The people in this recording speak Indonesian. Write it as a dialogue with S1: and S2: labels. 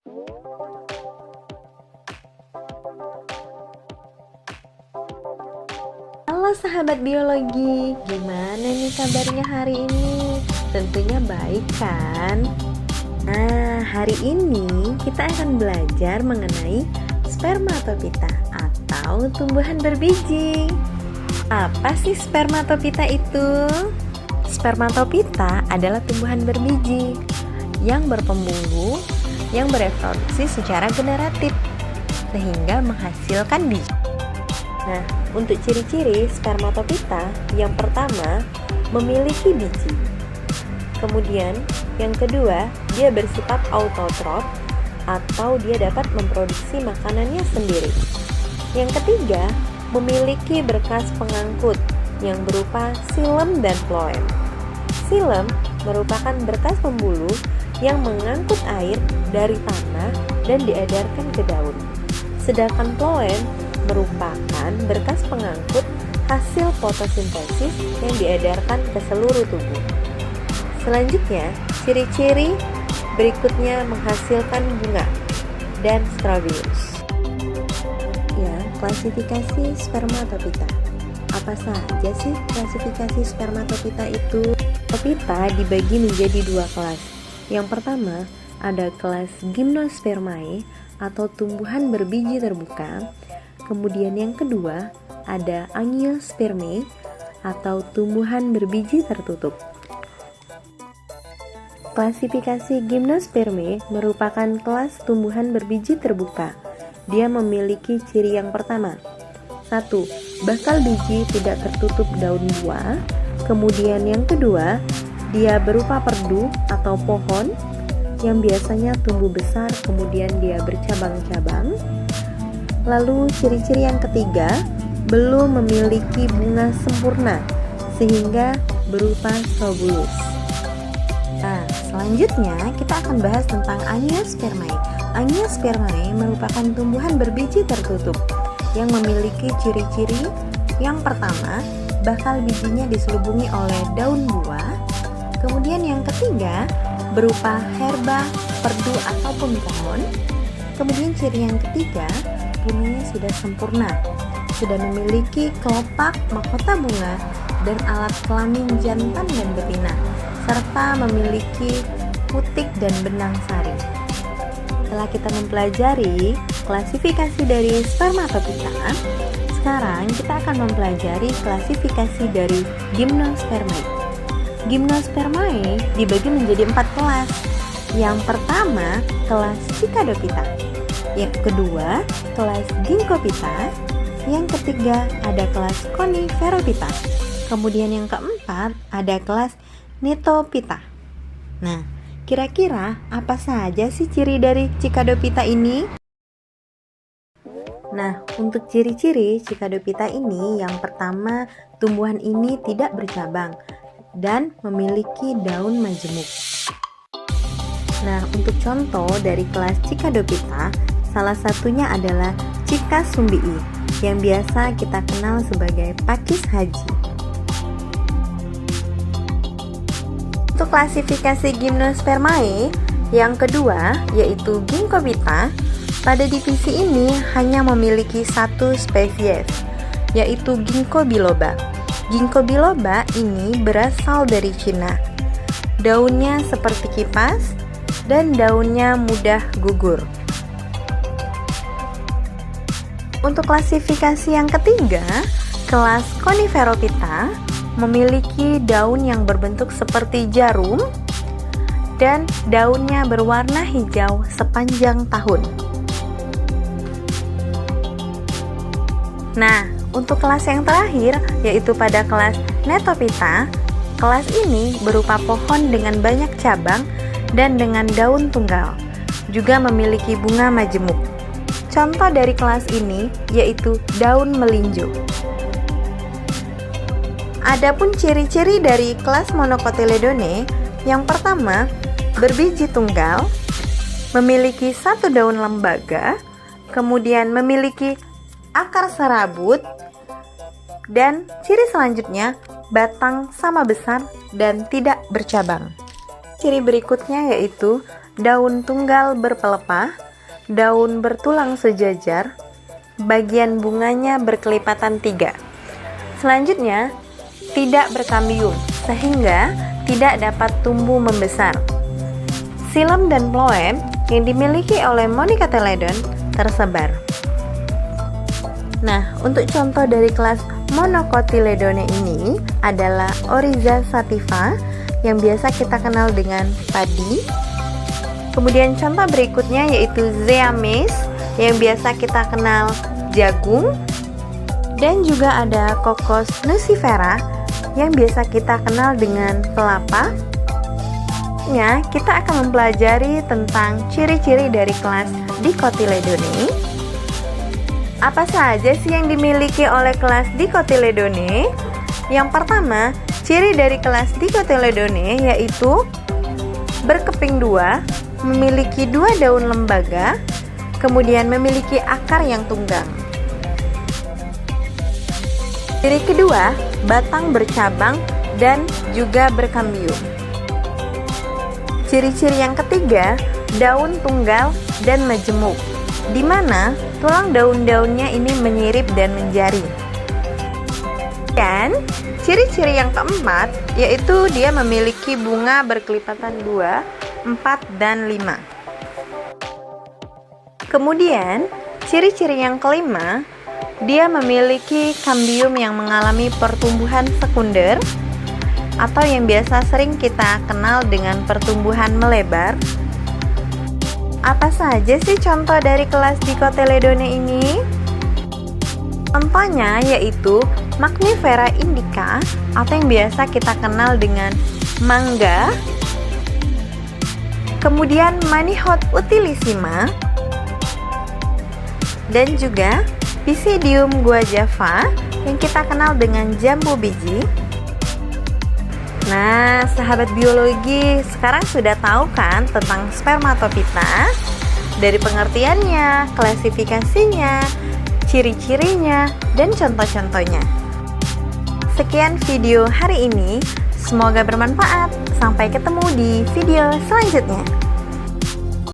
S1: Halo sahabat biologi, gimana nih kabarnya hari ini? Tentunya baik kan? Nah, hari ini kita akan belajar mengenai spermatopita atau tumbuhan berbiji. Apa sih spermatopita itu? Spermatopita adalah tumbuhan berbiji yang berpembuluh, yang bereproduksi secara generatif, sehingga menghasilkan biji. Nah, untuk ciri-ciri spermatopita, yang pertama, memiliki biji. Kemudian, yang kedua, dia bersifat autotrof atau dia dapat memproduksi makanannya sendiri. Yang ketiga, memiliki berkas pengangkut yang berupa xilem dan phloem. Xilem merupakan berkas pembuluh yang mengangkut air dari tanah dan diedarkan ke daun. Sedangkan phloem merupakan berkas pengangkut hasil fotosintesis yang diedarkan ke seluruh tubuh. Selanjutnya, ciri-ciri berikutnya menghasilkan bunga dan strobilus. Ya, klasifikasi spermatopita. Apa saja sih klasifikasi spermatopita itu? Spermatopita dibagi menjadi dua kelas. Yang pertama, ada kelas Gymnospermae atau tumbuhan berbiji terbuka. Kemudian yang kedua, ada Angiospermae atau tumbuhan berbiji tertutup. Klasifikasi Gymnospermae merupakan kelas tumbuhan berbiji terbuka. Dia memiliki ciri yang pertama. 1. Bakal biji tidak tertutup daun buah. Kemudian yang kedua, dia berupa perdu atau pohon yang biasanya tumbuh besar, kemudian dia bercabang-cabang. Lalu ciri-ciri yang ketiga, belum memiliki bunga sempurna sehingga berupa strobulus. Nah, selanjutnya kita akan bahas tentang Angiospermae. Angiospermae merupakan tumbuhan berbiji tertutup yang memiliki ciri-ciri yang pertama, bakal bijinya diselubungi oleh daun buah. Kemudian yang ketiga, berupa herba, perdu ataupun pohon. Kemudian ciri yang ketiga, bunganya sudah sempurna, sudah memiliki kelopak, mahkota bunga, dan alat kelamin jantan dan betina, serta memiliki putik dan benang sari. Setelah kita mempelajari klasifikasi dari spermatopita, sekarang kita akan mempelajari klasifikasi dari Gymnospermae. Gymnospermae dibagi menjadi 4 kelas. Yang pertama, kelas Cicadopita. Yang kedua, kelas Ginkgopita. Yang ketiga, ada kelas Coniferopita. Kemudian yang keempat, ada kelas Cnitopita. Nah, kira-kira apa saja sih ciri dari Cicadopita ini? Nah, untuk ciri-ciri Cicadopita ini, yang pertama, tumbuhan ini tidak bercabang dan memiliki daun majemuk. Nah, untuk contoh dari kelas Cicadopita, salah satunya adalah Cicasumbii yang biasa kita kenal sebagai pakis haji. Untuk klasifikasi Gymnospermae yang kedua yaitu Ginkgopita, pada divisi ini hanya memiliki satu spesies, yaitu Ginkgo biloba. Ginkgo biloba ini berasal dari Cina. Daunnya seperti kipas dan daunnya mudah gugur. Untuk klasifikasi yang ketiga, kelas Coniferopita memiliki daun yang berbentuk seperti jarum dan daunnya berwarna hijau sepanjang tahun. Nah, untuk kelas yang terakhir yaitu pada kelas Cnitopita, kelas ini berupa pohon dengan banyak cabang dan dengan daun tunggal, juga memiliki bunga majemuk. Contoh dari kelas ini yaitu daun melinjo. Adapun ciri-ciri dari kelas Monocotyledone, yang pertama, berbiji tunggal, memiliki satu daun lembaga, kemudian memiliki akar serabut, dan ciri selanjutnya batang sama besar dan tidak bercabang. Ciri berikutnya yaitu daun tunggal berpelepah, daun bertulang sejajar, bagian bunganya berkelipatan 3. Selanjutnya, tidak berkambium, sehingga tidak dapat tumbuh membesar. Xilem dan phloem yang dimiliki oleh Monocotyledon tersebar. Nah, untuk contoh dari kelas Monocotyledone ini adalah Oryza sativa yang biasa kita kenal dengan padi. Kemudian contoh berikutnya yaitu Zea mays yang biasa kita kenal jagung. Dan juga ada Cocos nucifera yang biasa kita kenal dengan kelapa. Kita akan mempelajari tentang ciri-ciri dari kelas Dicotyledone. Apa saja sih yang dimiliki oleh kelas Dicotyledone? Yang pertama, ciri dari kelas Dicotyledone yaitu berkeping 2, memiliki 2 daun lembaga, kemudian memiliki akar yang tunggang. Ciri kedua, batang bercabang dan juga berkambium. Ciri-ciri yang ketiga, daun tunggal dan majemuk, di mana tulang daun-daunnya ini menyirip dan menjari. Dan ciri-ciri yang keempat, yaitu dia memiliki bunga berkelipatan 2, 4, dan 5. Kemudian, ciri-ciri yang kelima, dia memiliki kambium yang mengalami pertumbuhan sekunder atau yang biasa sering kita kenal dengan pertumbuhan melebar. Apa saja sih contoh dari kelas Dicotyledone ini? Contohnya yaitu Mangifera indica atau yang biasa kita kenal dengan mangga, kemudian Manihot utilissima, dan juga Pisidium guajava yang kita kenal dengan jambu biji. Nah, sahabat biologi, sekarang sudah tahu kan tentang spermatopita? Dari pengertiannya, klasifikasinya, ciri-cirinya, dan contoh-contohnya. Sekian video hari ini, semoga bermanfaat. Sampai ketemu di video selanjutnya.